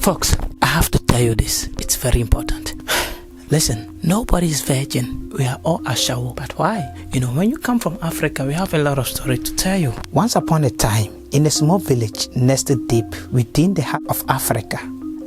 Folks, I have to tell you this. It's very important. Listen, nobody is virgin. We are all ashawo. But why? When you come from Africa, we have a lot of story to tell you. Once upon a time, in a small village nested deep within the heart of Africa,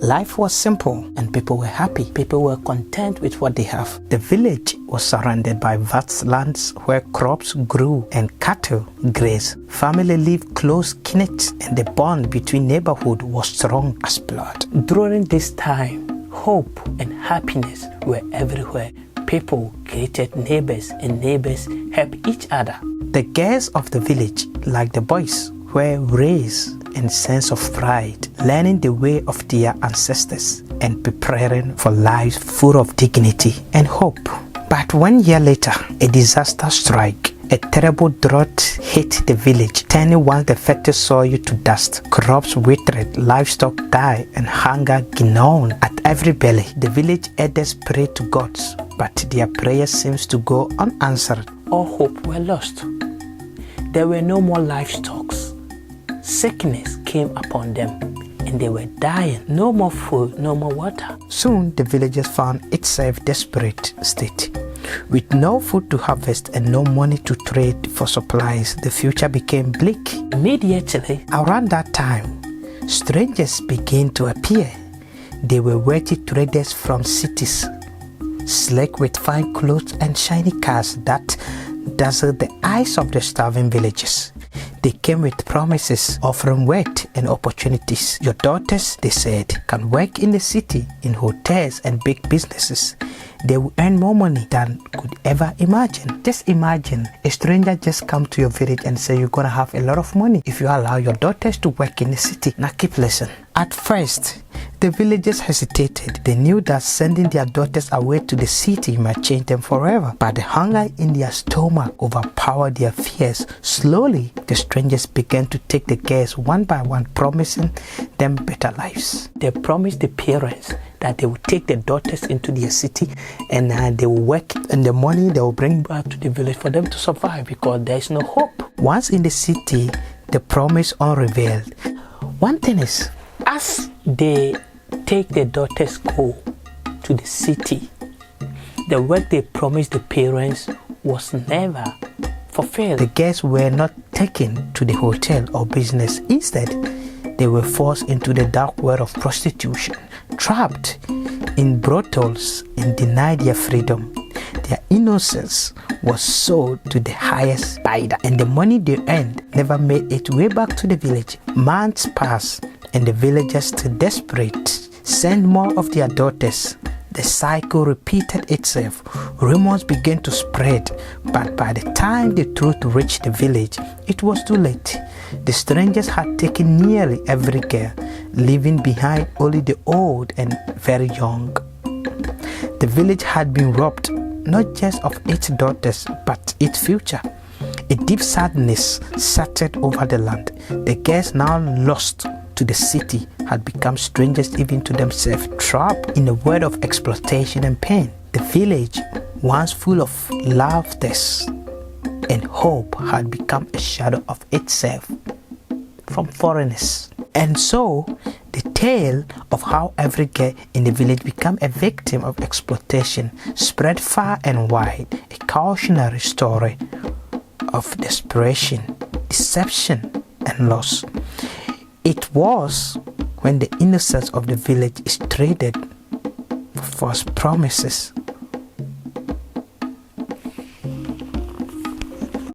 life was simple and people were happy. People were content with what they have. The village was surrounded by vast lands where crops grew and cattle grazed. Family lived close knit and the bond between neighborhood was strong as blood. During this time, hope and happiness were everywhere. People created neighbors and neighbors helped each other. The girls of the village, like the boys, were raised in sense of pride, learning the way of their ancestors and preparing for lives full of dignity and hope. But 1 year later, a disaster struck. A terrible drought hit the village, turning once the fertile soil to dust. Crops withered, livestock died, and hunger gnawed at every belly. The village elders prayed to gods, but their prayers seemed to go unanswered. All hope were lost. There were no more livestock. Sickness came upon them, and they were dying. No more food, no more water. Soon the villagers found itself desperate state. With no food to harvest and no money to trade for supplies, the future became bleak. Immediately, around that time, strangers began to appear. They were wealthy traders from cities, sleek with fine clothes and shiny cars that dazzled the eyes of the starving villagers. They came with promises, offering work and opportunities. Your daughters, they said, can work in the city, in hotels and big businesses. They will earn more money than could ever imagine. Just imagine a stranger just come to your village and say you're gonna have a lot of money if you allow your daughters to work in the city. Now keep listening. At first, the villagers hesitated. They knew that sending their daughters away to the city might change them forever. But the hunger in their stomach overpowered their fears. Slowly, the strangers began to take the girls one by one, promising them better lives. They promised the parents that they would take their daughters into their city and they will work, and the money they will bring back to the village for them to survive because there is no hope. Once in the city, the promise unrevealed. One thing is, as they take their daughters go to the city, the work they promised the parents was never fulfilled. The girls were not taken to the hotel or business. Instead, they were forced into the dark world of prostitution, trapped in brothels and denied their freedom. Their innocence was sold to the highest bidder, and the money they earned never made its way back to the village. Months passed, and the villagers, still desperate, sent more of their daughters. The cycle repeated itself. Rumors began to spread, but by the time the truth reached the village, it was too late. The strangers had taken nearly every girl, leaving behind only the old and very young. The village had been robbed not just of its daughters, but its future. A deep sadness settled over the land. The girls, now lost to the city, had become strangers even to themselves, trapped in a world of exploitation and pain. The village, once full of laughter and hope, had become a shadow of itself from foreigners. And so, the tale of how every girl in the village became a victim of exploitation spread far and wide, a cautionary story of desperation, deception, and loss. It was when the innocence of the village is traded for false promises